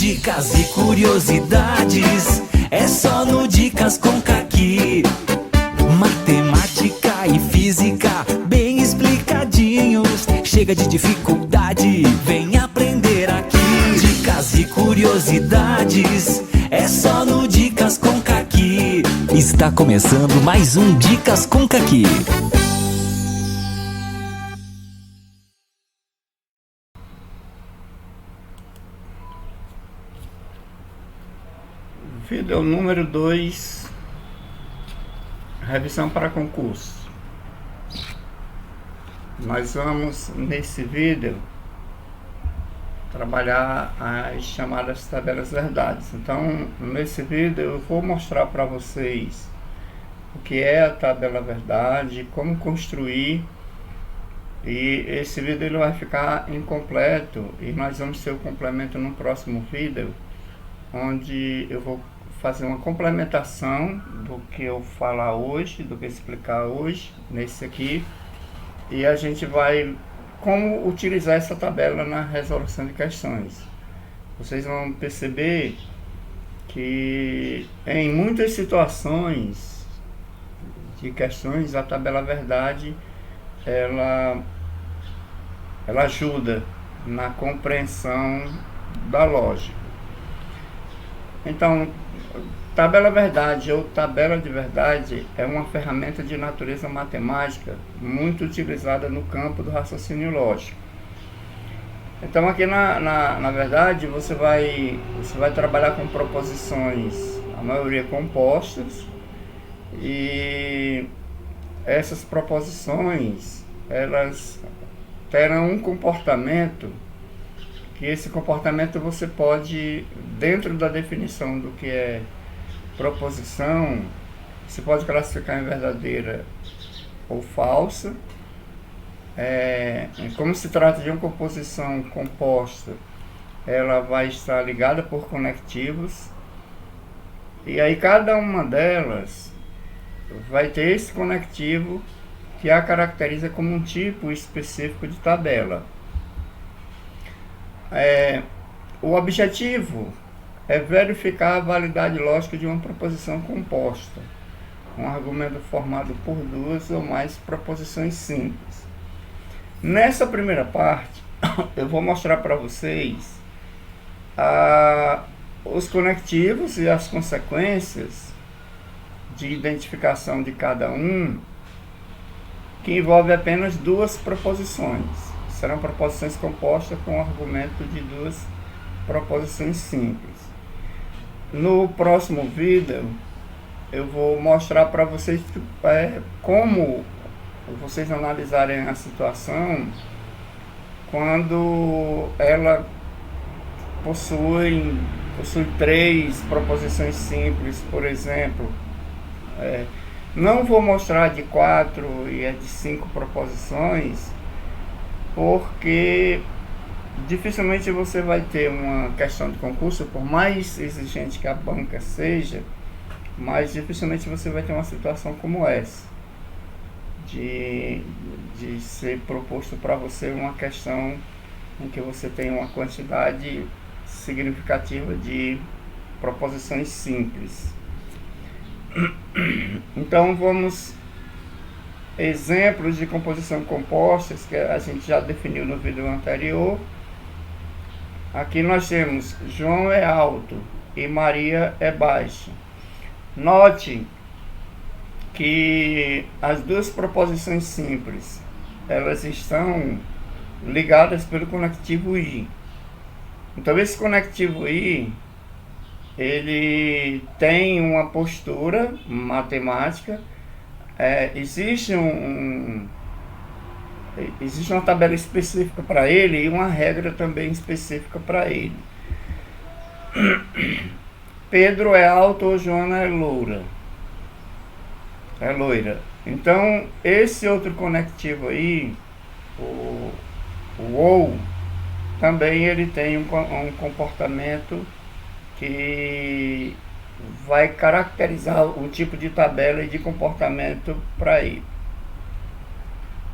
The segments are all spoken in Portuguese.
Dicas e curiosidades, é só no Dicas com Caqui. Matemática e física, bem explicadinhos. Chega de dificuldade, vem aprender aqui. Dicas e curiosidades, é só no Dicas com Caqui. Está começando mais um Dicas com Caqui. Vídeo número 2, revisão para concurso. Nós vamos nesse vídeo trabalhar as chamadas tabelas verdades. Então, nesse vídeo eu vou mostrar para vocês o que é a tabela verdade, como construir, e esse vídeo ele vai ficar incompleto e nós vamos ter o complemento no próximo vídeo, onde eu vou fazer uma complementação do que eu falar hoje, do que explicar hoje, nesse aqui, e a gente vai como utilizar essa tabela na resolução de questões. Vocês vão perceber que em muitas situações de questões a tabela verdade ela ajuda na compreensão da lógica. Então, tabela verdade ou tabela de verdade é uma ferramenta de natureza matemática muito utilizada no campo do raciocínio lógico. Então aqui na verdade você vai trabalhar com proposições, a maioria compostas, e essas proposições elas terão um comportamento que esse comportamento você pode, dentro da definição do que é proposição, você pode classificar em verdadeira ou falsa. Como se trata de uma composição composta, ela vai estar ligada por conectivos, e aí cada uma delas vai ter esse conectivo que a caracteriza como um tipo específico de tabela. O objetivo é verificar a validade lógica de uma proposição composta, um argumento formado por duas ou mais proposições simples. Nessa primeira parte, eu vou mostrar para vocês os conectivos e as consequências de identificação de cada um, que envolve apenas duas proposições. Serão proposições compostas com argumento de duas proposições simples. No próximo vídeo eu vou mostrar para vocês como vocês analisarem a situação quando ela possui três proposições simples, por exemplo. Não vou mostrar de 4 e de 5 proposições, porque dificilmente você vai ter uma questão de concurso, por mais exigente que a banca seja, mas dificilmente você vai ter uma situação como essa, de ser proposto para você uma questão em que você tem uma quantidade significativa de proposições simples. Então vamos exemplos de composição compostas que a gente já definiu no vídeo anterior. Aqui nós temos João é alto e Maria é baixa. Note que as duas proposições simples elas estão ligadas pelo conectivo I. Então esse conectivo I ele tem uma postura matemática. Existe uma tabela específica para ele e uma regra também específica para ele. Pedro é alto ou Joana é loira. Então esse outro conectivo aí, o ou, também ele tem um comportamento que vai caracterizar o tipo de tabela e de comportamento para ele.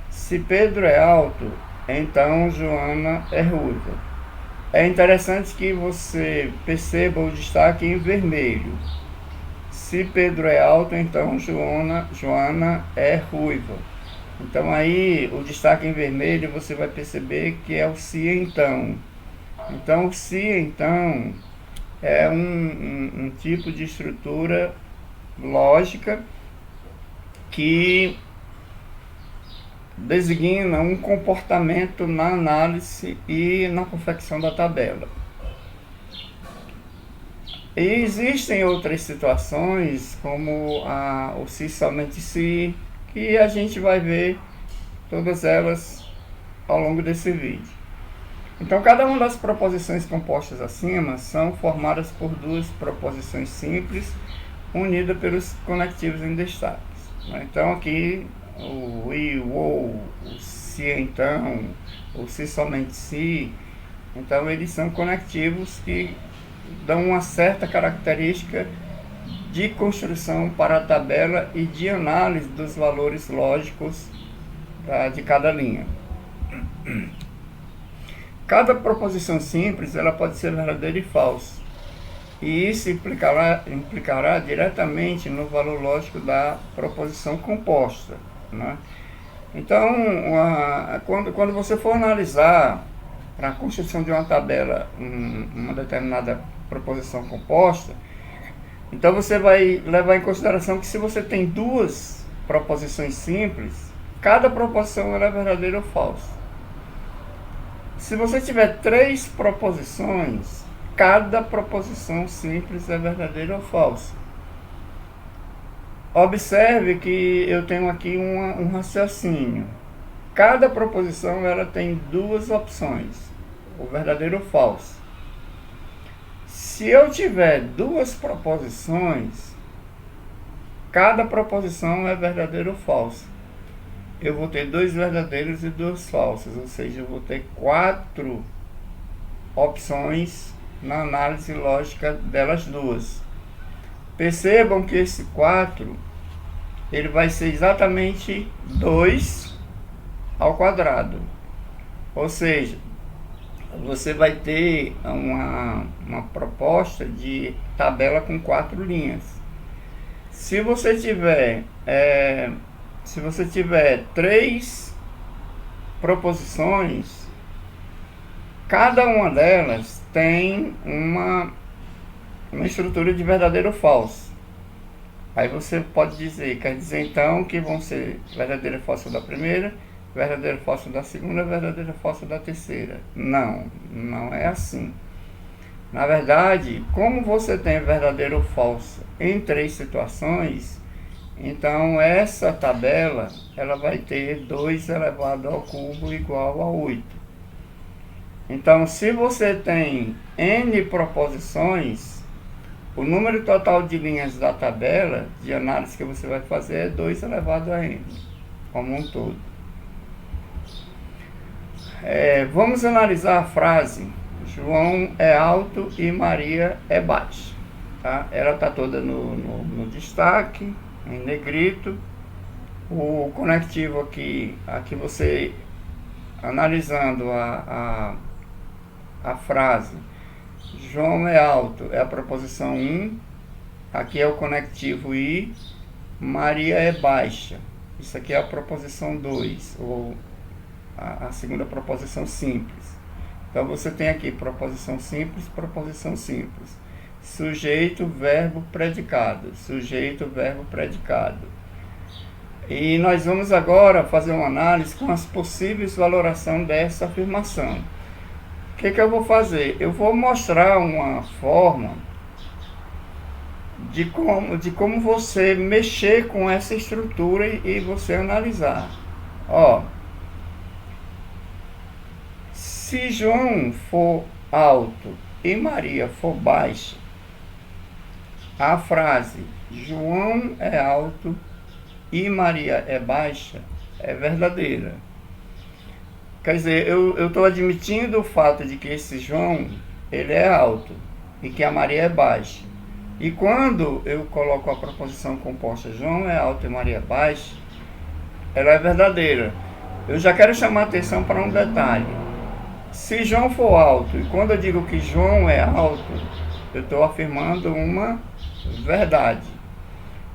Se Pedro é alto, então Joana é ruiva. é interessante que você perceba o destaque em vermelho. Se Pedro é alto, então Joana é ruiva. Então aí o destaque em vermelho você vai perceber que é o se então. Então o se então é um tipo de estrutura lógica que designa um comportamento na análise e na confecção da tabela. E existem outras situações, como o se somente se, que a gente vai ver todas elas ao longo desse vídeo. Então, cada uma das proposições compostas acima são formadas por duas proposições simples, unidas pelos conectivos em destaque. Então, aqui, o e, o ou, o se então, o se somente se, então eles são conectivos que dão uma certa característica de construção para a tabela e de análise dos valores lógicos de cada linha. Cada proposição simples ela pode ser verdadeira e falsa, e isso implicará diretamente no valor lógico da proposição composta, né? Então, quando você for analisar para a construção de uma tabela uma determinada proposição composta, então você vai levar em consideração que se você tem duas proposições simples, cada proposição ela é verdadeira ou falsa. Se você tiver três proposições, cada proposição simples é verdadeira ou falsa. Observe que eu tenho aqui um raciocínio. Cada proposição ela tem duas opções, o verdadeiro ou falso. Se eu tiver duas proposições, cada proposição é verdadeiro ou falso. Eu vou ter dois verdadeiros e duas falsas, ou seja, eu vou ter 4 opções na análise lógica delas duas. Percebam que esse 4 ele vai ser exatamente 2 ao quadrado, ou seja, você vai ter uma proposta de tabela com 4 linhas. Se você tiver 3 proposições, cada uma delas tem uma estrutura de verdadeiro ou falso. Aí você pode dizer, quer dizer então que vão ser verdadeira e falsa da primeira, verdadeiro ou falso da segunda, verdadeiro ou falso da terceira. Não é assim. Na verdade, como você tem verdadeiro ou falso em 3 situações, então essa tabela ela vai ter 2 elevado ao cubo igual a 8. Então, se você tem n proposições, o número total de linhas da tabela de análise que você vai fazer é 2 elevado a n, como um todo. Vamos analisar a frase: João é alto e Maria é baixa. Tá? Ela está toda no destaque, em negrito. O conectivo aqui você analisando a frase João é alto é a proposição 1, aqui é o conectivo I, Maria é baixa, isso aqui é a proposição 2, ou a segunda proposição simples. Então você tem aqui proposição simples, sujeito, verbo, predicado, sujeito, verbo, predicado. E nós vamos agora fazer uma análise com as possíveis valorações dessa afirmação. O que eu vou fazer? Eu vou mostrar uma forma de como você mexer com essa estrutura e você analisar. Se João for alto e Maria for baixa, a frase João é alto e Maria é baixa é verdadeira. Quer dizer, eu estou admitindo o fato de que esse João ele é alto e que a Maria é baixa. E quando eu coloco a proposição composta João é alto e Maria é baixa, ela é verdadeira. Eu já quero chamar a atenção para um detalhe. Se João for alto, e quando eu digo que João é alto, eu estou afirmando uma verdade.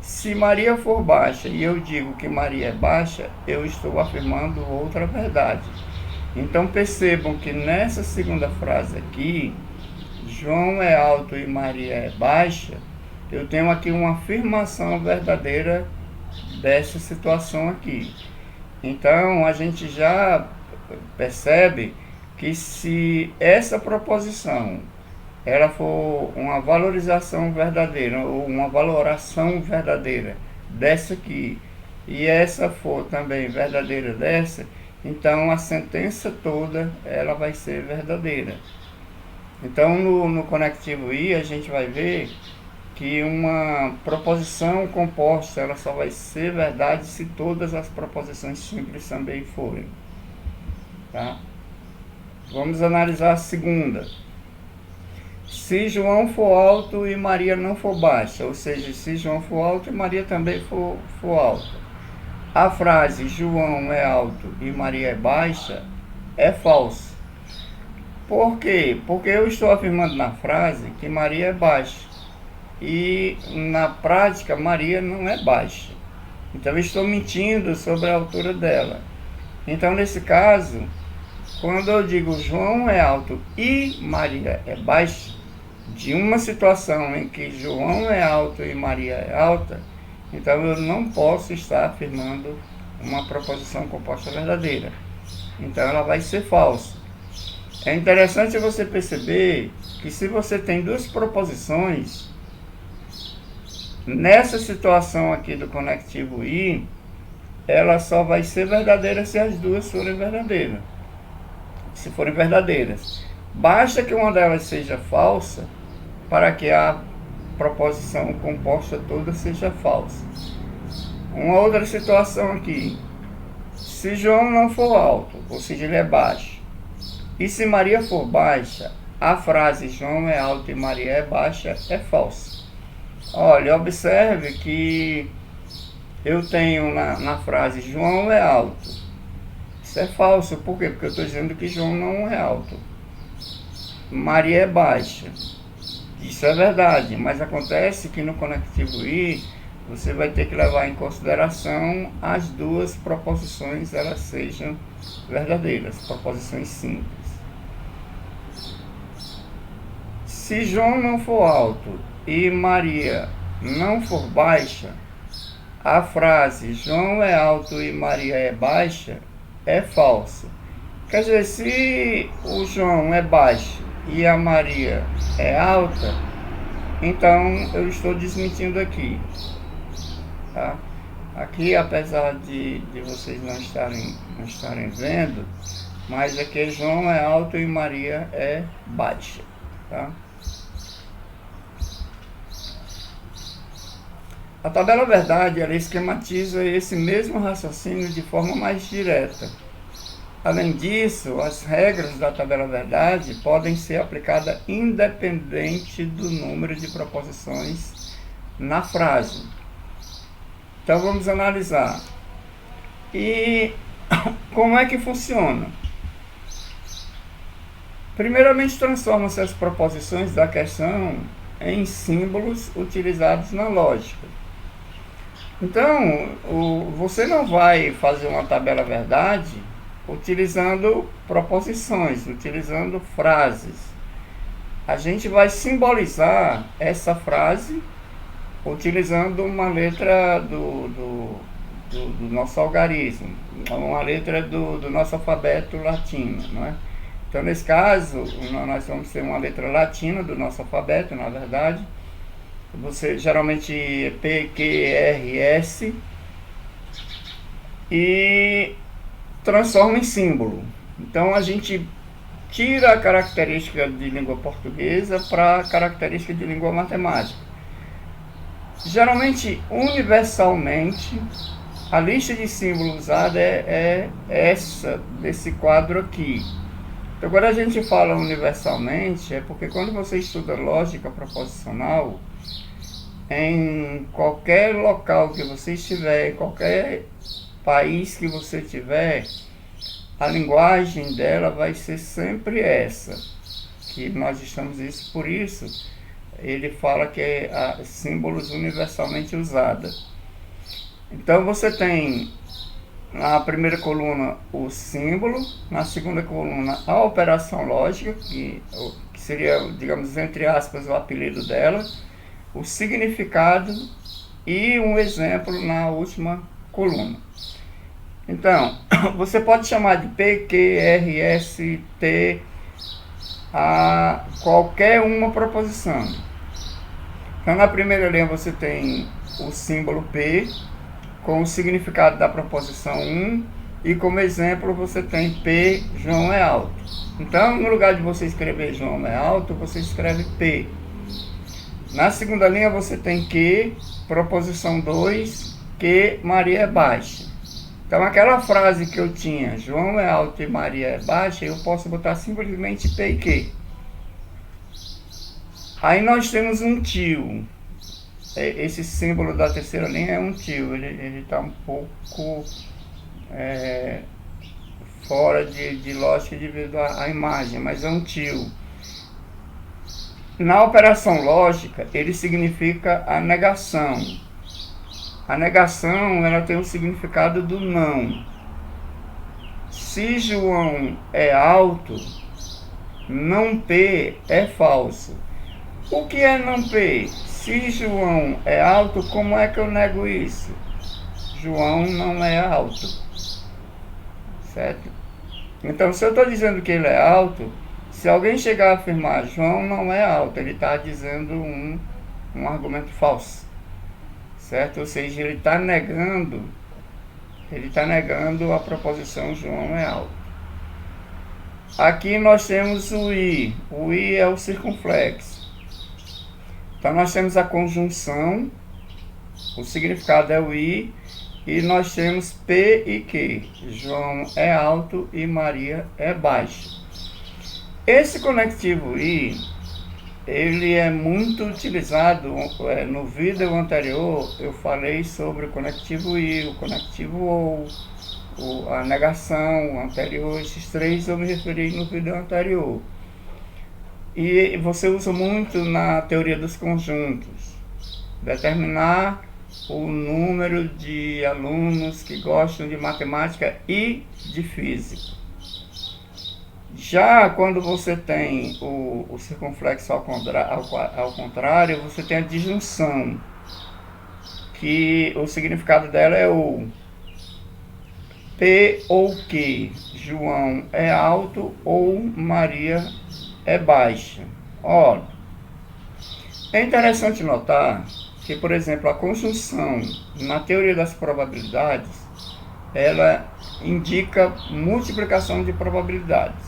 Se Maria for baixa e eu digo que Maria é baixa, eu estou afirmando outra verdade. Então percebam que nessa segunda frase aqui, João é alto e Maria é baixa, eu tenho aqui uma afirmação verdadeira dessa situação aqui. Então a gente já percebe que se essa proposição ela for uma valorização verdadeira ou uma valoração verdadeira dessa aqui e essa for também verdadeira dessa, então a sentença toda ela vai ser verdadeira. Então no conectivo I a gente vai ver que uma proposição composta ela só vai ser verdade se todas as proposições simples também forem. Tá? Vamos analisar a segunda. Se João for alto e Maria não for baixa, ou seja, se João for alto e Maria também for alta, a frase João é alto e Maria é baixa é falsa. Por quê? Porque eu estou afirmando na frase que Maria é baixa e na prática Maria não é baixa. Então eu estou mentindo sobre a altura dela. Então nesse caso, quando eu digo João é alto e Maria é baixa, de uma situação em que João é alto e Maria é alta, então eu não posso estar afirmando uma proposição composta verdadeira. Então ela vai ser falsa. É interessante você perceber que se você tem duas proposições, nessa situação aqui do conectivo I, ela só vai ser verdadeira se as duas forem verdadeiras. Se forem verdadeiras. Basta que uma delas seja falsa para que a proposição composta toda seja falsa. Uma outra situação aqui. Se João não for alto, ou seja, ele é baixo, e se Maria for baixa, a frase João é alto e Maria é baixa é falsa. Olha, observe que eu tenho na frase João é alto. Isso é falso. Por quê? Porque eu estou dizendo que João não é alto. Maria é baixa. Isso é verdade, mas acontece que no conectivo I você vai ter que levar em consideração as duas proposições, elas sejam verdadeiras, proposições simples. Se João não for alto e Maria não for baixa, a frase João é alto e Maria é baixa é falsa. Quer dizer, se o João é baixo e a Maria é alta, então eu estou desmentindo aqui. Tá? Aqui, apesar de vocês não estarem vendo, mas aqui João é alto e Maria é baixa. Tá? A tabela verdade ela esquematiza esse mesmo raciocínio de forma mais direta. Além disso, as regras da tabela verdade podem ser aplicadas independente do número de proposições na frase. Então vamos analisar. E como é que funciona? Primeiramente, transformam-se as proposições da questão em símbolos utilizados na lógica. Então, você não vai fazer uma tabela verdade utilizando proposições, utilizando frases. A gente vai simbolizar essa frase utilizando uma letra do nosso algarismo, uma letra do nosso alfabeto latino, não é? Então, nesse caso, nós vamos ter uma letra latina do nosso alfabeto, na verdade. Você geralmente é P, Q, R, S e transforma em símbolo. Então a gente tira a característica de língua portuguesa para a característica de língua matemática. Geralmente, universalmente, a lista de símbolos usada é essa, desse quadro aqui. Então, quando a gente fala universalmente, é porque quando você estuda lógica proposicional, em qualquer local que você estiver, em qualquer país que você estiver, a linguagem dela vai ser sempre essa, que nós estamos isso, por isso ele fala que é símbolos universalmente usados. Então você tem na primeira coluna o símbolo, na segunda coluna a operação lógica, que seria, digamos, entre aspas, o apelido dela, o significado e um exemplo na última coluna. Então, você pode chamar de P, Q, R, S, T a qualquer uma proposição. Então, na primeira linha você tem o símbolo P com o significado da proposição 1 e como exemplo você tem P, João é alto. Então, no lugar de você escrever João é alto, você escreve P. Na segunda linha você tem Q, proposição 2, que Maria é baixa. Então, aquela frase que eu tinha, João é alto e Maria é baixa, eu posso botar simplesmente P e Q. Aí nós temos um tio. Esse símbolo da terceira linha é um tio. Ele está um pouco fora de lógica devido à imagem, mas é um tio. Na operação lógica, ele significa a negação. A negação, ela tem o significado do não. Se João é alto, não P é falso. O que é não P? Se João é alto, como é que eu nego isso? João não é alto. Certo? Então, se eu estou dizendo que ele é alto, se alguém chegar a afirmar João não é alto, ele está dizendo um argumento falso. Certo? Ou seja, ele está negando a proposição João é alto. Aqui nós temos o I. O I é o circunflexo. Então nós temos a conjunção, o significado é o I, e nós temos P e Q. João é alto e Maria é baixa. Esse conectivo I, ele é muito utilizado. No vídeo anterior eu falei sobre o conectivo I, o conectivo OU, a negação anterior. Esses três eu me referi no vídeo anterior. E você usa muito na teoria dos conjuntos. Determinar o número de alunos que gostam de matemática e de física. Já quando você tem o circunflexo ao contrário, você tem a disjunção, que o significado dela é o P ou Q. João é alto ou Maria é baixa. Olha, é interessante notar que, por exemplo, a conjunção na teoria das probabilidades, ela indica multiplicação de probabilidades.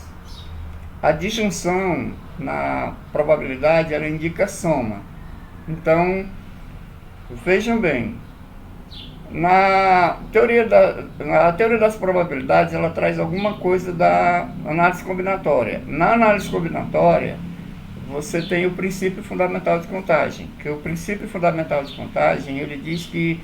A disjunção na probabilidade, ela indica soma. Então, vejam bem, a teoria das probabilidades, ela traz alguma coisa da análise combinatória. Na análise combinatória, você tem o princípio fundamental de contagem, que o princípio fundamental de contagem, ele diz que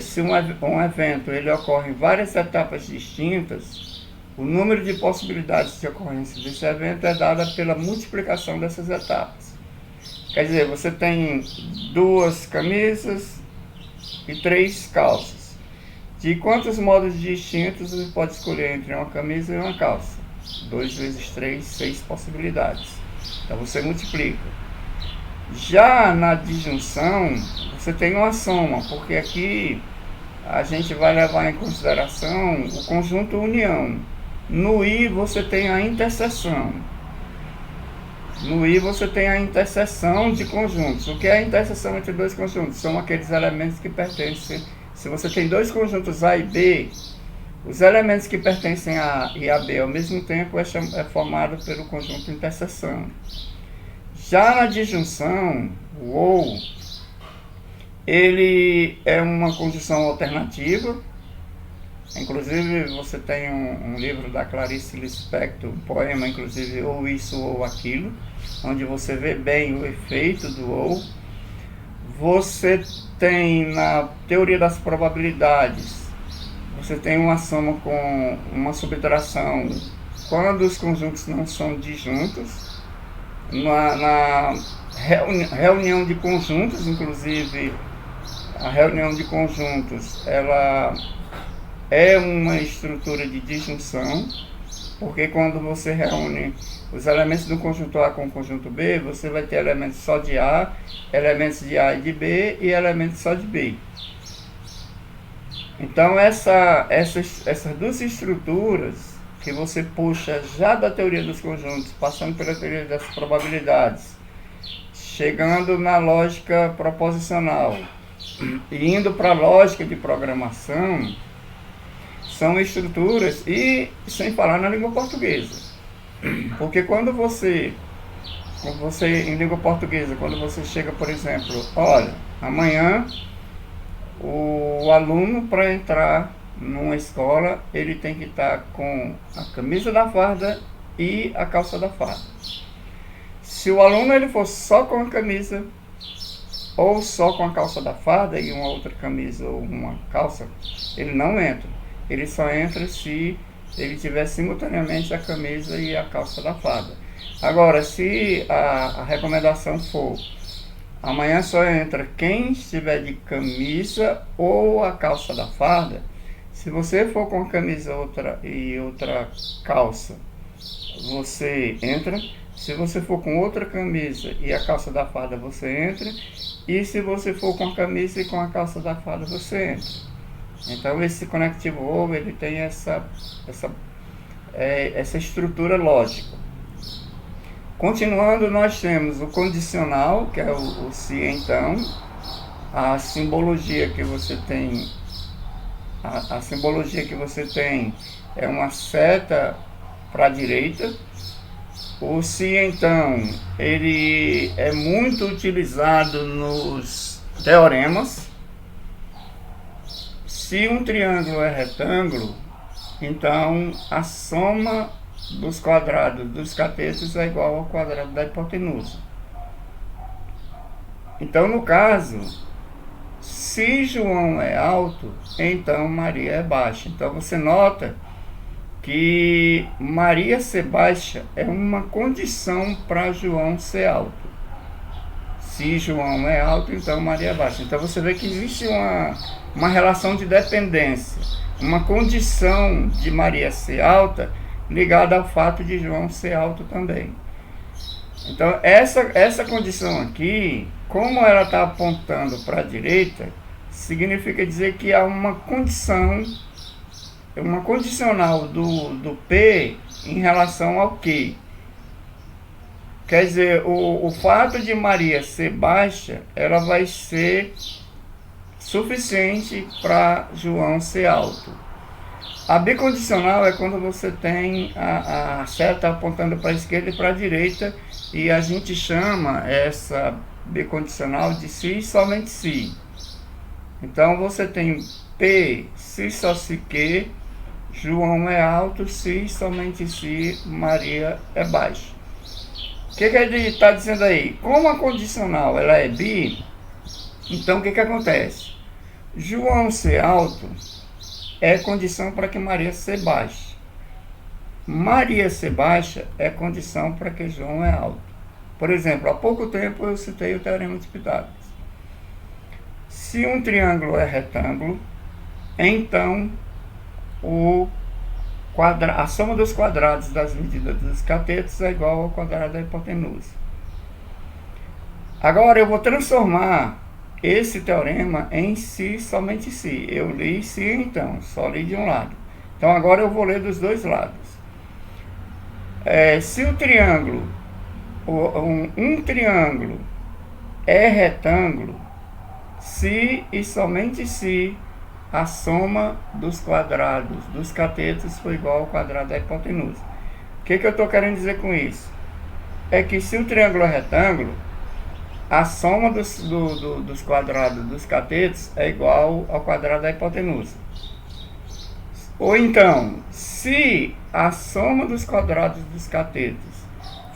se um evento ele ocorre em várias etapas distintas, o número de possibilidades de ocorrência desse evento é dada pela multiplicação dessas etapas. Quer dizer, você tem 2 camisas e 3 calças. De quantos modos distintos você pode escolher entre uma camisa e uma calça? 2 vezes 3, 6 possibilidades. Então você multiplica. Já na disjunção, você tem uma soma, porque aqui a gente vai levar em consideração o conjunto união. No I você tem a interseção. No I você tem a interseção de conjuntos. O que é a interseção entre dois conjuntos? São aqueles elementos que pertencem. Se você tem 2 conjuntos A e B, os elementos que pertencem a A e a B ao mesmo tempo é formado pelo conjunto interseção. Já na disjunção, o OU, ele é uma conjunção alternativa. Inclusive, você tem um livro da Clarice Lispector, um poema, inclusive, ou isso ou aquilo, onde você vê bem o efeito do ou. Você tem na teoria das probabilidades, você tem uma soma com uma subtração quando os conjuntos não são disjuntos. Na reunião de conjuntos, inclusive, a reunião de conjuntos, ela é uma estrutura de disjunção, porque quando você reúne os elementos do conjunto A com o conjunto B, você vai ter elementos só de A, elementos de A e de B e elementos só de B. Então essas duas estruturas que você puxa já da teoria dos conjuntos, passando pela teoria das probabilidades, chegando na lógica proposicional e indo para a lógica de programação, são estruturas, e sem falar na língua portuguesa. Porque quando você em língua portuguesa, quando você chega, por exemplo, olha, amanhã o aluno, para entrar numa escola, ele tem que estar com a camisa da farda e a calça da farda. Se o aluno ele for só com a camisa ou só com a calça da farda e uma outra camisa ou uma calça, ele não entra. Ele só entra se ele tiver simultaneamente a camisa e a calça da farda. Agora, se a recomendação for amanhã só entra quem estiver de camisa ou a calça da farda, se você for com a camisa e outra calça, você entra. Se você for com outra camisa e a calça da farda, você entra. E se você for com a camisa e com a calça da farda, você entra. Então esse Connective Verb, ele tem essa estrutura lógica. Continuando, nós temos o condicional, que é o se então. A simbologia que você tem, a simbologia que você tem é uma seta para a direita. O se então, ele é muito utilizado nos teoremas. Se um triângulo é retângulo, então a soma dos quadrados dos catetos é igual ao quadrado da hipotenusa. Então, no caso, se João é alto, então Maria é baixa. Então você nota que Maria ser baixa é uma condição para João ser alto. Se João é alto, então Maria é baixa. Então você vê que existe uma relação de dependência, uma condição de Maria ser alta ligada ao fato de João ser alto também. Então essa condição aqui, como ela está apontando para a direita, significa dizer que há uma condição, uma condicional do P em relação ao Q. Quer dizer, o fato de Maria ser baixa, ela vai ser suficiente para João ser alto. A bicondicional é quando você tem a seta apontando para a esquerda e para a direita, e a gente chama essa bicondicional de se e somente se. Então você tem P, se só se Q, João é alto, se somente se, Maria é baixa. O que ele está dizendo aí? Como a condicional ela é bi, então o que acontece? João ser alto é condição para que Maria ser baixa. Maria ser baixa é condição para que João é alto. Por exemplo, há pouco tempo eu citei o teorema de Pitágoras. Se um triângulo é retângulo, então a soma dos quadrados das medidas dos catetos é igual ao quadrado da hipotenusa. Agora eu vou transformar esse teorema em si, somente si. Eu li se então, só li de um lado. Então agora eu vou ler dos dois lados. Se o triângulo, um triângulo é retângulo, se e somente se a soma dos quadrados dos catetos foi igual ao quadrado da hipotenusa. O que eu estou querendo dizer com isso? É que se o triângulo é retângulo, a soma dos quadrados dos catetos é igual ao quadrado da hipotenusa. Ou então, se a soma dos quadrados dos catetos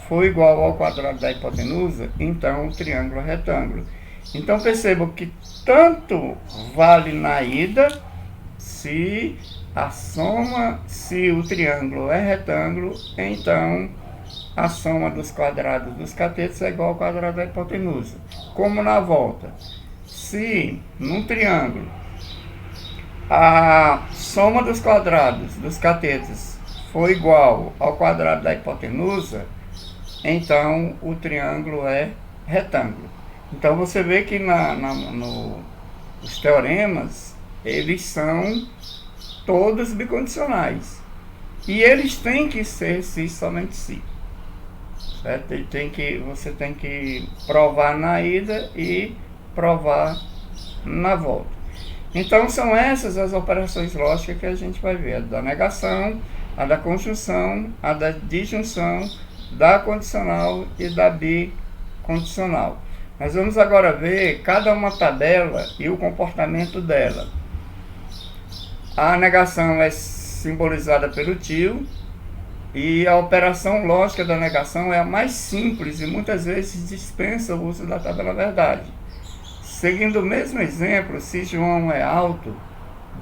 for igual ao quadrado da hipotenusa, então o triângulo é retângulo. Então percebam que tanto vale na ida, se, a soma, se o triângulo é retângulo, então a soma dos quadrados dos catetos é igual ao quadrado da hipotenusa. Como na volta, se num triângulo a soma dos quadrados dos catetos for igual ao quadrado da hipotenusa, então o triângulo é retângulo. Então você vê que os teoremas, eles são todos bicondicionais. E eles têm que ser si somente si. Certo? Você tem que provar na ida e provar na volta. Então são essas as operações lógicas que a gente vai ver. A da negação, a da conjunção, a da disjunção, da condicional e da bicondicional. Nós vamos agora ver cada uma tabela e o comportamento dela. A negação é simbolizada pelo tio, e a operação lógica da negação é a mais simples e muitas vezes dispensa o uso da tabela verdade. Seguindo o mesmo exemplo, se João é alto,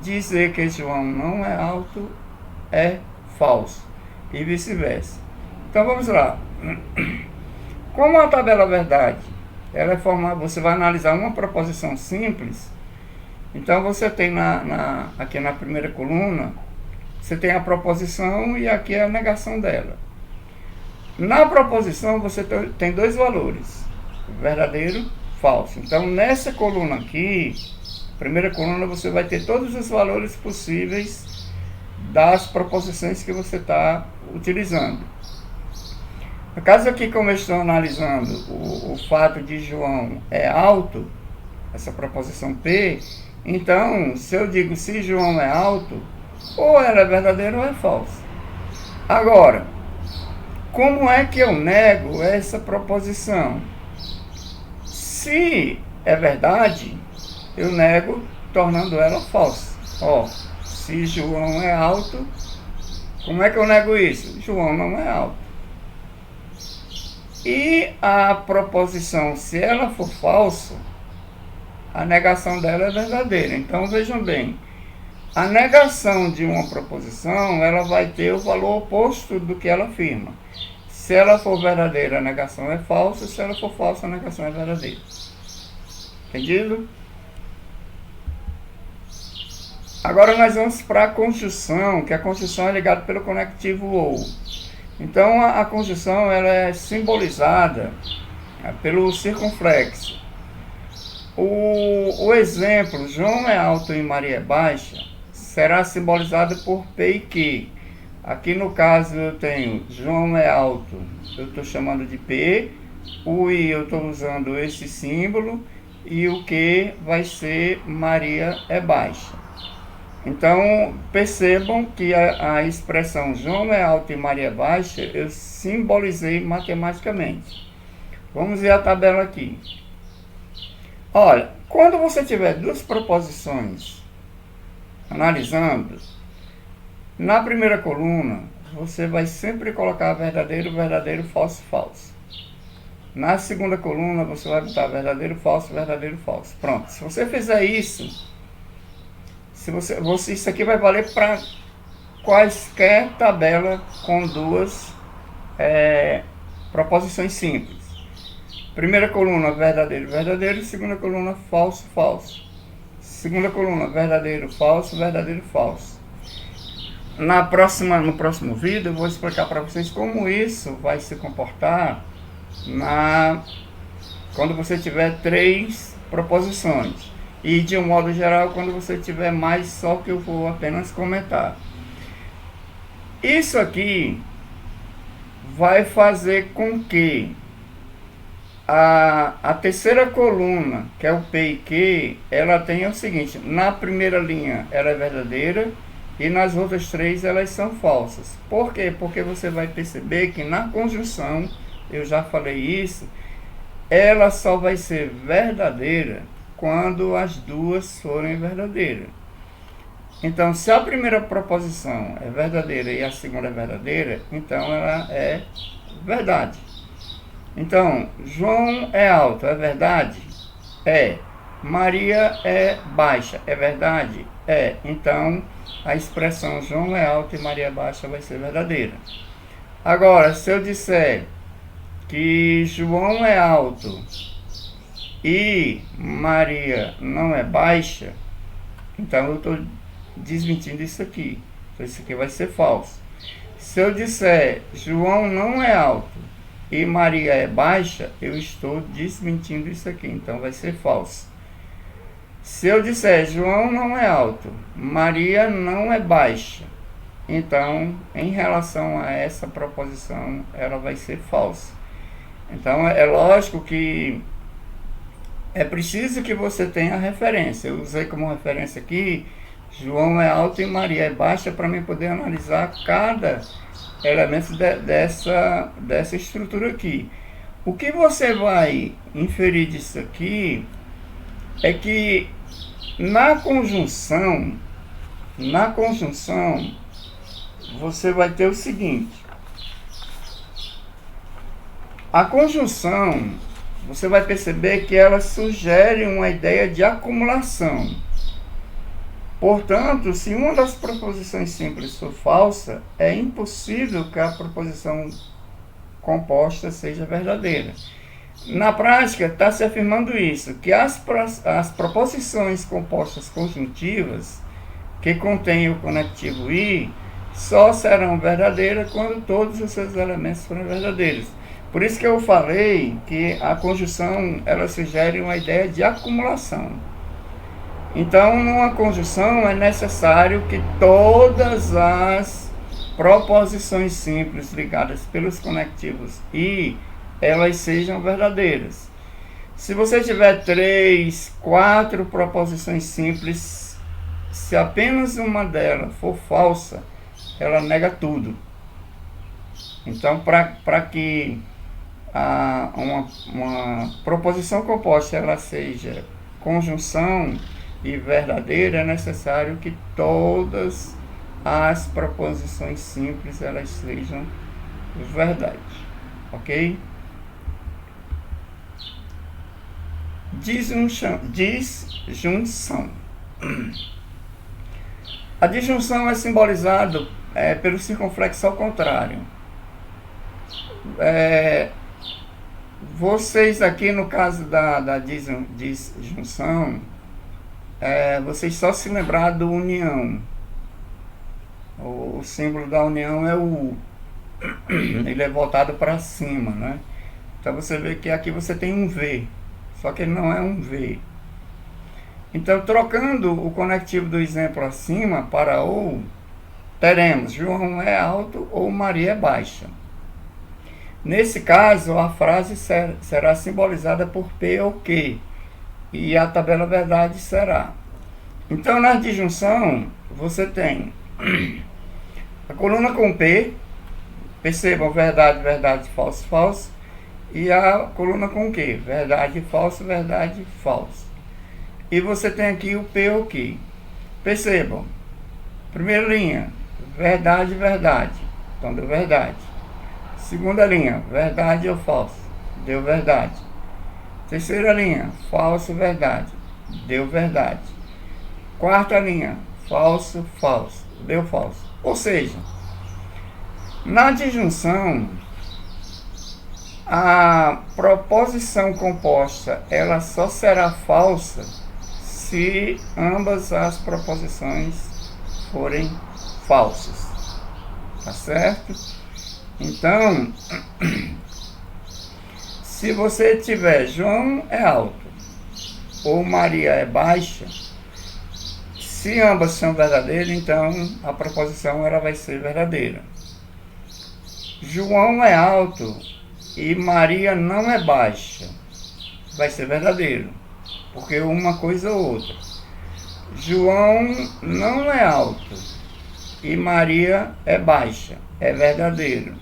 dizer que João não é alto é falso, e vice-versa. Então vamos lá. Como a tabela verdade, ela é formada, você vai analisar uma proposição simples. Então você tem aqui na primeira coluna, você tem a proposição e aqui é a negação dela. Na proposição você tem dois valores, verdadeiro e falso. Então nessa coluna aqui, primeira coluna, você vai ter todos os valores possíveis das proposições que você está utilizando. No caso aqui, como eu estou analisando o fato de João é alto, essa proposição P, então se eu digo se João é alto, ou ela é verdadeira ou é falsa. Agora, como é que eu nego essa proposição? Se é verdade, eu nego tornando ela falsa. Ó, se João é alto, como é que eu nego isso? João não é alto. E a proposição, se ela for falsa, a negação dela é verdadeira. Então vejam bem, a negação de uma proposição, ela vai ter o valor oposto do que ela afirma. Se ela for verdadeira, a negação é falsa. Se ela for falsa, a negação é verdadeira. Entendido? Agora nós vamos para a conjunção, que a conjunção é ligada pelo conectivo ou. Então a conjunção ela é simbolizada pelo circunflexo. O exemplo, João é alto e Maria é baixa, será simbolizado por P e Q. Aqui no caso eu tenho João é alto, eu estou chamando de P, o I eu estou usando esse símbolo, e o Q vai ser Maria é baixa. Então percebam que a expressão João é alto e Maria é baixa eu simbolizei matematicamente. Vamos ver a tabela aqui. Olha, quando você tiver duas proposições analisando, na primeira coluna você vai sempre colocar verdadeiro, verdadeiro, falso, falso. Na segunda coluna você vai botar verdadeiro, falso, verdadeiro, falso. Pronto, se você fizer isso, isso aqui vai valer para quaisquer tabela com duas proposições simples. Primeira coluna, verdadeiro, verdadeiro. Segunda coluna, falso, falso. Segunda coluna, verdadeiro, falso, verdadeiro, falso. No próximo vídeo eu vou explicar para vocês como isso vai se comportar quando você tiver três proposições. E de um modo geral, quando você tiver mais, só que eu vou apenas comentar. Isso aqui vai fazer com que a terceira coluna, que é o P e Q, ela tenha o seguinte: na primeira linha ela é verdadeira e nas outras três elas são falsas. Por quê? Porque você vai perceber que na conjunção, eu já falei isso, ela só vai ser verdadeira quando as duas forem verdadeiras. Então, se a primeira proposição é verdadeira e a segunda é verdadeira, então ela é verdade. Então, João é alto, é verdade? É. Maria é baixa, é verdade? É. Então, a expressão João é alto e Maria é baixa vai ser verdadeira. Agora, se eu disser que João é alto e Maria não é baixa, então eu estou desmentindo isso aqui. Então, isso aqui vai ser falso. Se eu disser João não é alto e Maria é baixa, eu estou desmentindo isso aqui. Então, vai ser falso. Se eu disser João não é alto, Maria não é baixa, então, em relação a essa proposição, ela vai ser falsa. Então, é lógico que é preciso que você tenha referência. Eu usei como referência aqui, João é alto e Maria é baixa, para mim poder analisar cada elemento dessa estrutura aqui. O que você vai inferir disso aqui é que na conjunção, você vai ter o seguinte: a conjunção, você vai perceber que ela sugere uma ideia de acumulação. Portanto, se uma das proposições simples for falsa, é impossível que a proposição composta seja verdadeira. Na prática, está se afirmando isso, que as proposições compostas conjuntivas, que contêm o conectivo I, só serão verdadeiras quando todos os seus elementos forem verdadeiros. Por isso que eu falei que a conjunção, ela sugere uma ideia de acumulação. Então, numa conjunção, é necessário que todas as proposições simples ligadas pelos conectivos I, elas sejam verdadeiras. Se você tiver 3, 4 proposições simples, se apenas uma delas for falsa, ela nega tudo. Então, para que uma proposição composta ela seja conjunção e verdadeira, é necessário que todas as proposições simples elas sejam verdade. Ok? Disjunção. A disjunção é simbolizada pelo circunflexo ao contrário. Vocês aqui, no caso da disjunção, vocês só se lembrar do união. O símbolo da união é o U. Ele é voltado para cima, né? Então você vê que aqui você tem um V, só que ele não é um V. Então, trocando o conectivo do exemplo acima para ou, teremos João é alto ou Maria é baixa. Nesse caso, a frase será simbolizada por P ou Q, e a tabela verdade será. Então, na disjunção, você tem a coluna com P, percebam, verdade, verdade, falso, falso, e a coluna com Q, verdade, falso, verdade, falso. E você tem aqui o P ou Q. Percebam, primeira linha, verdade, verdade, então deu verdade. Segunda linha, verdade ou falso, deu verdade. Terceira linha, falso, verdade, deu verdade. Quarta linha, falso, falso, deu falso. Ou seja, na disjunção, a proposição composta ela só será falsa se ambas as proposições forem falsas. Tá certo? Então, se você tiver João é alto ou Maria é baixa, se ambas são verdadeiras, então a proposição ela vai ser verdadeira. João é alto e Maria não é baixa, vai ser verdadeiro, porque uma coisa ou outra. João não é alto e Maria é baixa, é verdadeiro.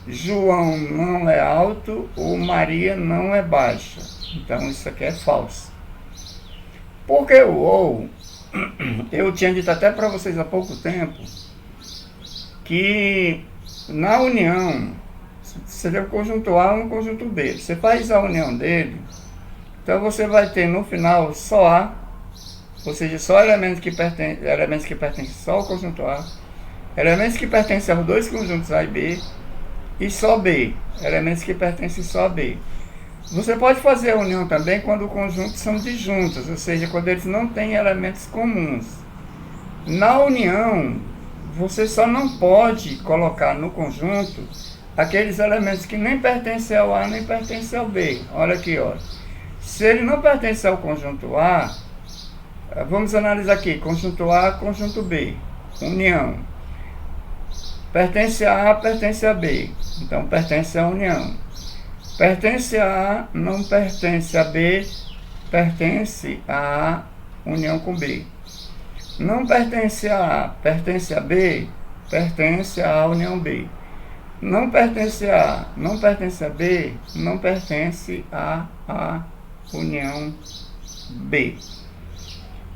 João não é alto ou Maria não é baixa, então isso aqui é falso. Porque o ou, eu tinha dito até para vocês há pouco tempo que na união você tem o conjunto A e o conjunto B. Você faz a união dele, Então você vai ter no final só A, ou seja, só elementos que pertencem só ao conjunto A, elementos que pertencem aos dois conjuntos A e B, e só B, elementos que pertencem só a B. Você pode fazer a união também quando os conjuntos são disjuntos, ou seja, quando eles não têm elementos comuns. Na união, você só não pode colocar no conjunto aqueles elementos que nem pertencem ao A nem pertencem ao B. Olha aqui, ó. Se ele não pertence ao conjunto A, vamos analisar aqui, conjunto A, conjunto B, união. Pertence a A, pertence a B, então pertence à união. Pertence a A, não pertence a B, pertence a união com B. Não pertence a A, pertence a B, pertence à união B. Não pertence a A, não pertence a B, não pertence a união B.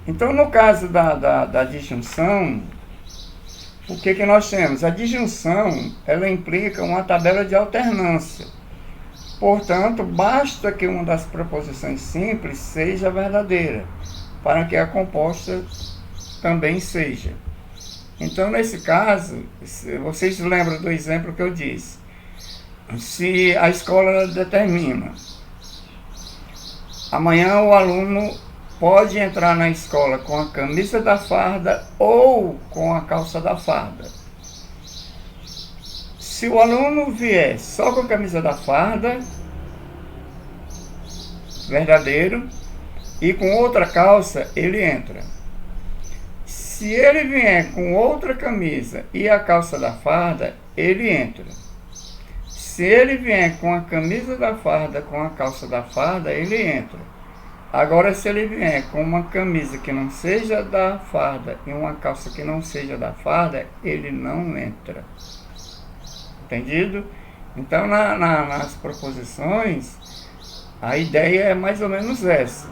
Então, no caso da disjunção, o que nós temos? A disjunção, ela implica uma tabela de alternância. Portanto, basta que uma das proposições simples seja verdadeira, para que a composta também seja. Então, nesse caso, vocês lembram do exemplo que eu disse. Se a escola determina, amanhã o aluno pode entrar na escola com a camisa da farda ou com a calça da farda. Se o aluno vier só com a camisa da farda, verdadeiro, e com outra calça, ele entra. Se ele vier com outra camisa e a calça da farda, ele entra. Se ele vier com a camisa da farda com a calça da farda, ele entra. Agora, se ele vier com uma camisa que não seja da farda e uma calça que não seja da farda, ele não entra. Entendido? Então, nas proposições, a ideia é mais ou menos essa.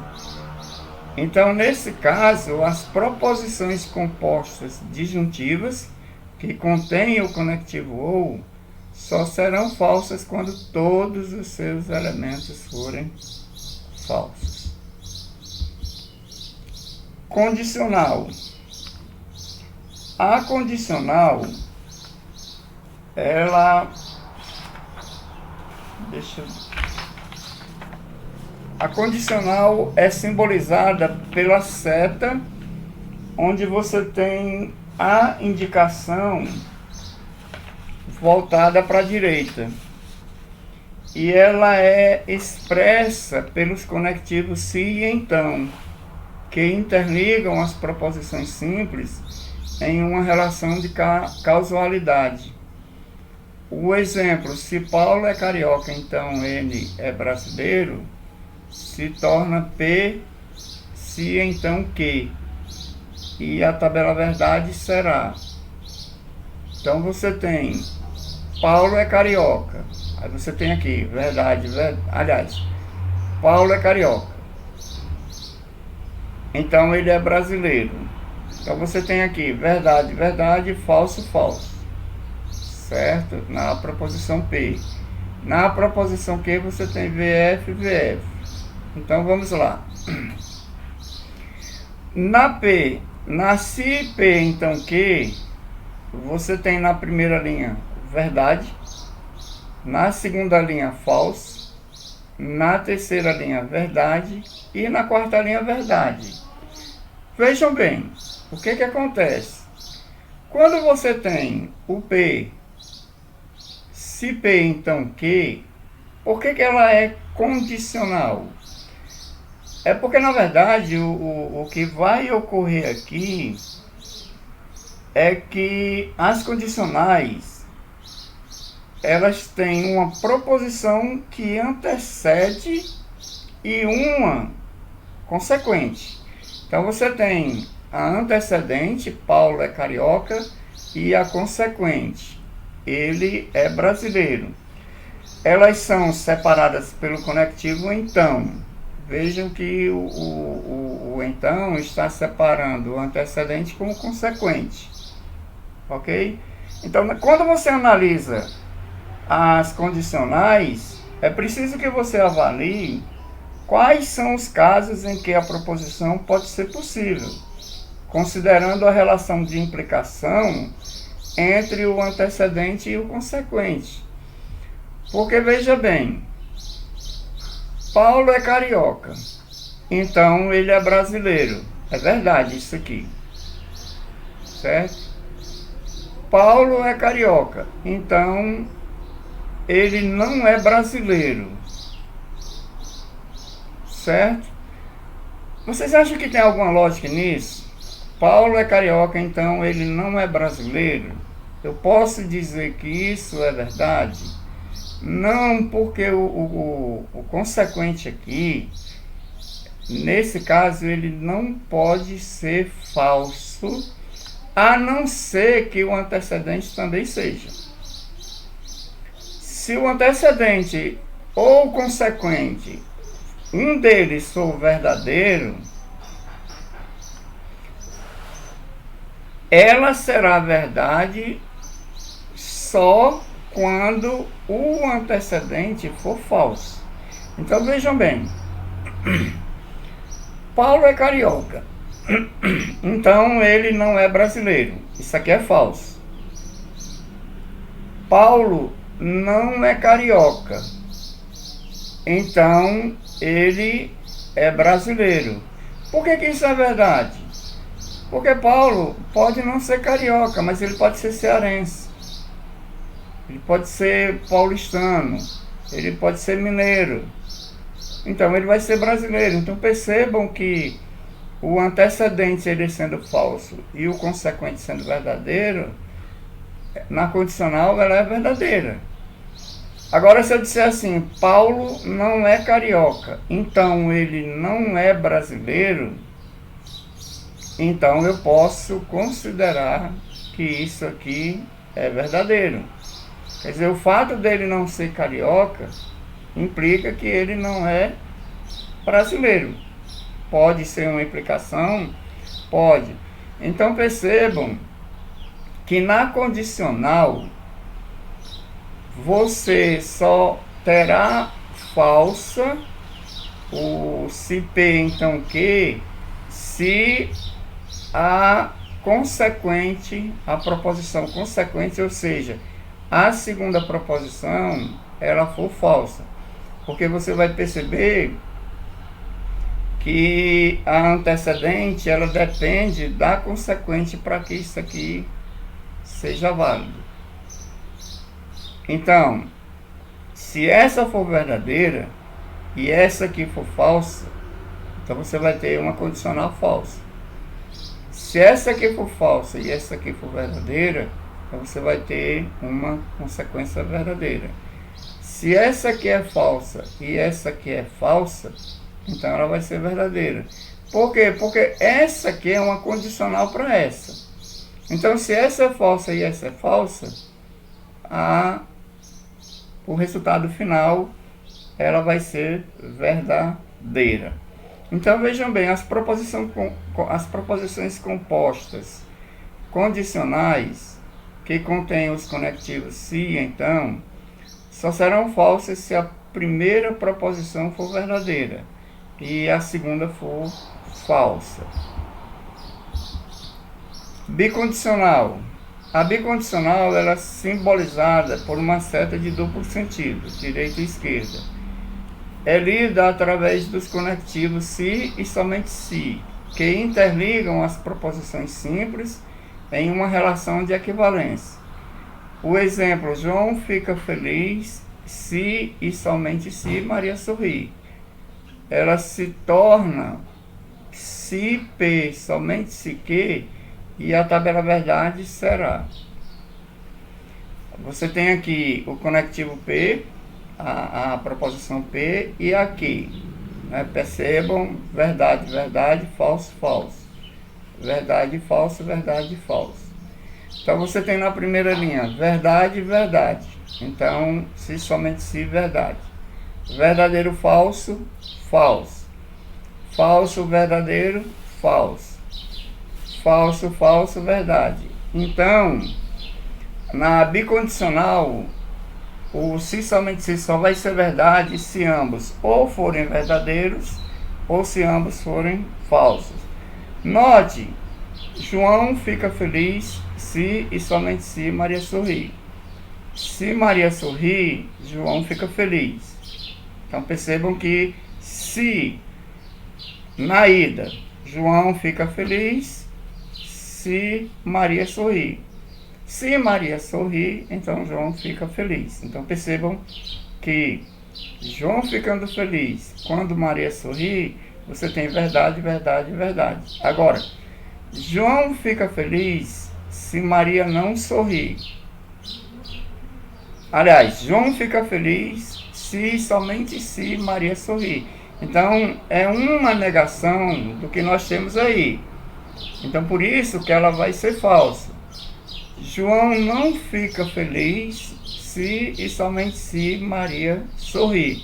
Então, nesse caso, as proposições compostas disjuntivas, que contêm o conectivo ou, só serão falsas quando todos os seus elementos forem falsos. Condicional. A condicional, a condicional é simbolizada pela seta, onde você tem a indicação voltada para a direita. E ela é expressa pelos conectivos se e então, que interligam as proposições simples em uma relação de causalidade. O exemplo, se Paulo é carioca, então ele é brasileiro, se torna P, se então que. E a tabela verdade será. Então você tem Paulo é carioca. Aí você tem aqui, verdade, aliás, Paulo é carioca. Então ele é brasileiro. Então você tem aqui verdade, verdade, falso, falso. Certo? Na proposição P. Na proposição Q você tem VF, VF. Então vamos lá. Na P, na se P então Q, você tem na primeira linha verdade, na segunda linha falso, na terceira linha verdade e na quarta linha verdade. Vejam bem, o que acontece? Quando você tem o P, se P então Q, por que ela é condicional? É porque, na verdade, o que vai ocorrer aqui é que as condicionais, elas têm uma proposição que antecede e uma consequente. Então, você tem a antecedente, Paulo é carioca, e a consequente, ele é brasileiro. Elas são separadas pelo conectivo então. Vejam que o então está separando o antecedente com o consequente. Ok? Então, quando você analisa as condicionais, é preciso que você avalie quais são os casos em que a proposição pode ser possível, considerando a relação de implicação entre o antecedente e o consequente. Porque, veja bem, Paulo é carioca, então ele é brasileiro. É verdade isso aqui, certo? Paulo é carioca, então ele não é brasileiro, certo? Vocês acham que tem alguma lógica nisso? Paulo é carioca, então ele não é brasileiro. Eu posso dizer que isso é verdade? Não, porque o consequente aqui, nesse caso, ele não pode ser falso, a não ser que o antecedente também seja. Se o antecedente ou o consequente, um deles for verdadeiro, ela será verdade só quando o antecedente for falso. Então vejam bem, Paulo é carioca, então ele não é brasileiro. Isso aqui é falso. Paulo não é carioca, então ele é brasileiro. Por que isso é verdade? Porque Paulo pode não ser carioca, mas ele pode ser cearense, ele pode ser paulistano, ele pode ser mineiro, então ele vai ser brasileiro. Então percebam que o antecedente ele sendo falso e o consequente sendo verdadeiro, na condicional ela é verdadeira. Agora, se eu disser assim, Paulo não é carioca, então ele não é brasileiro, então eu posso considerar que isso aqui é verdadeiro. Quer dizer, o fato dele não ser carioca implica que ele não é brasileiro. Pode ser uma implicação? Pode. Então percebam que na condicional você só terá falsa o se P então que, se a consequente, a proposição consequente, ou seja, a segunda proposição, ela for falsa. Porque você vai perceber que a antecedente, ela depende da consequente para que isso aqui seja válido. Então, se essa for verdadeira e essa aqui for falsa, então você vai ter uma condicional falsa. Se essa aqui for falsa e essa aqui for verdadeira, então você vai ter uma consequência verdadeira. Se essa aqui é falsa e essa aqui é falsa, então ela vai ser verdadeira. Por quê? Porque essa aqui é uma condicional para essa. Então, se essa é falsa e essa é falsa, o resultado final ela vai ser verdadeira. Então vejam bem, as proposições compostas condicionais que contêm os conectivos se, então, só serão falsas se a primeira proposição for verdadeira e a segunda for falsa. Bicondicional. A bicondicional ela é simbolizada por uma seta de duplo sentido, direita e esquerda. É lida através dos conectivos se e somente se, que interligam as proposições simples em uma relação de equivalência. O exemplo, João fica feliz se e somente se Maria sorri. Ela se torna se P, somente se que, e a tabela verdade será. Você tem aqui o conectivo P, a proposição P e aqui. Né? Percebam, verdade, verdade, falso, falso. Verdade, falso, verdade, falso. Então você tem na primeira linha, verdade, verdade. Então, se somente se, verdade. Verdadeiro, falso, falso. Falso, verdadeiro, falso. Falso, falso, verdade. Então, na bicondicional, o se somente se só vai ser verdade se ambos ou forem verdadeiros ou se ambos forem falsos. Note, João fica feliz se e somente se Maria sorrir. Se Maria sorrir, João fica feliz. Então percebam que se na ida João fica feliz se Maria sorrir. Se Maria sorrir, então João fica feliz. Então percebam que João ficando feliz quando Maria sorrir, você tem verdade, verdade, verdade. Agora, João fica feliz se Maria não sorrir. Aliás, João fica feliz se somente se Maria sorrir. Então, é uma negação do que nós temos aí. Então, por isso que ela vai ser falsa. João não fica feliz se e somente se Maria sorrir.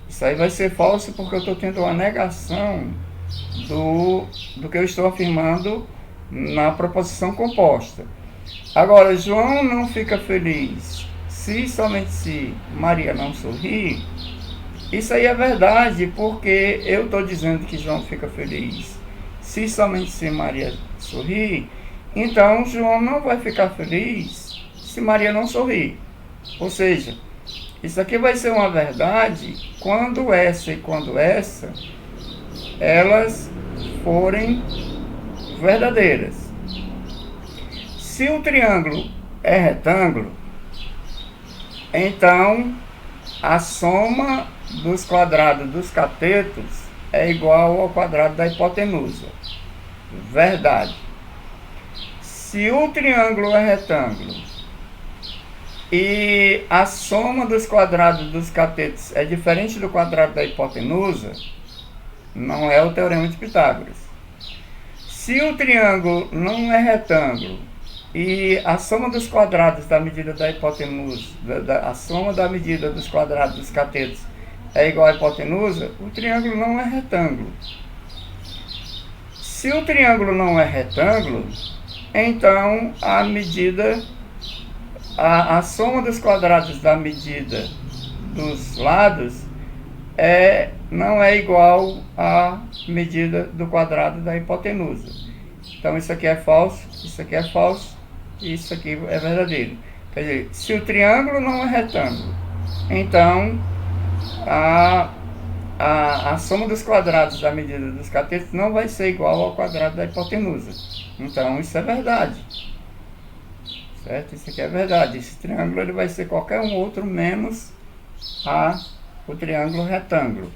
Isso aí vai ser falso porque eu estou tendo uma negação do que eu estou afirmando na proposição composta. Agora, João não fica feliz se e somente se Maria não sorrir. Isso aí é verdade, porque eu estou dizendo que João fica feliz se somente se Maria sorrir. Então, João não vai ficar feliz se Maria não sorrir. Ou seja, isso aqui vai ser uma verdade quando essa e quando essa, elas forem verdadeiras. Se o triângulo é retângulo, então a soma dos quadrados dos catetos é igual ao quadrado da hipotenusa. Verdade. Se o triângulo é retângulo e a soma dos quadrados dos catetos é diferente do quadrado da hipotenusa, não é o teorema de Pitágoras. Se o triângulo não é retângulo e a soma dos quadrados da medida da hipotenusa, a soma da medida dos quadrados dos catetos é igual à hipotenusa, o triângulo não é retângulo. Se o triângulo não é retângulo, então a soma dos quadrados da medida dos lados não é igual à medida do quadrado da hipotenusa. Então isso aqui é falso, isso aqui é falso e isso aqui é verdadeiro. Quer dizer, se o triângulo não é retângulo, então a soma dos quadrados da medida dos catetos não vai ser igual ao quadrado da hipotenusa. Então isso é verdade. Certo? Isso aqui é verdade. Esse triângulo ele vai ser qualquer um outro menos o triângulo retângulo.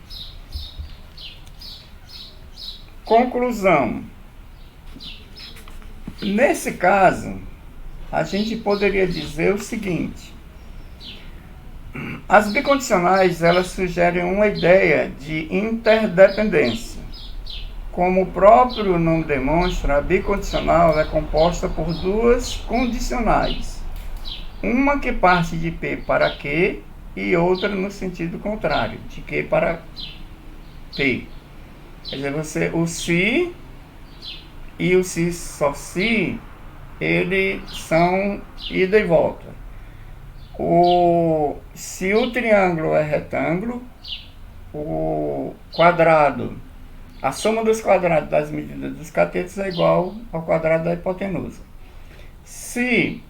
Conclusão. Nesse caso, a gente poderia dizer o seguinte: as bicondicionais elas sugerem uma ideia de interdependência. Como o próprio nome demonstra, a bicondicional é composta por duas condicionais. Uma que parte de P para Q e outra no sentido contrário, de Q para P. Quer dizer, o se e o se só se, eles são ida e volta. Se o triângulo é retângulo, o quadrado, a soma dos quadrados das medidas dos catetos é igual ao quadrado da hipotenusa. Se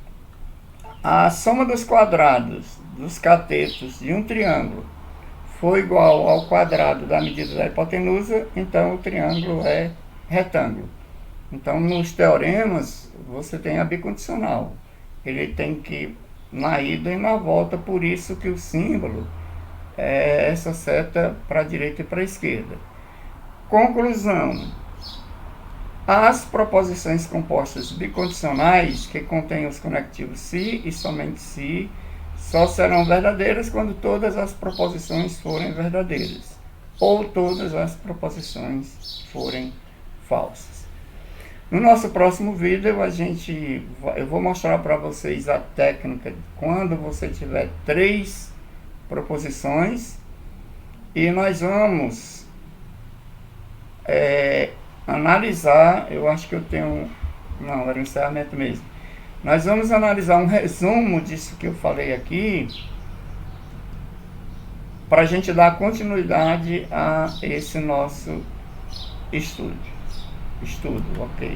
a soma dos quadrados dos catetos de um triângulo for igual ao quadrado da medida da hipotenusa, então o triângulo é retângulo. Então, nos teoremas, você tem a bicondicional. Ele tem que na ida e na volta, por isso que o símbolo é essa seta para a direita e para a esquerda. Conclusão. As proposições compostas bicondicionais, que contêm os conectivos se e somente se, só serão verdadeiras quando todas as proposições forem verdadeiras, ou todas as proposições forem falsas. No nosso próximo vídeo, eu vou mostrar para vocês a técnica de quando você tiver 3 proposições, e nós vamos analisar, eu acho que eu tenho, não, era o encerramento mesmo. Nós vamos analisar um resumo disso que eu falei aqui, para a gente dar continuidade a esse nosso estudo, ok?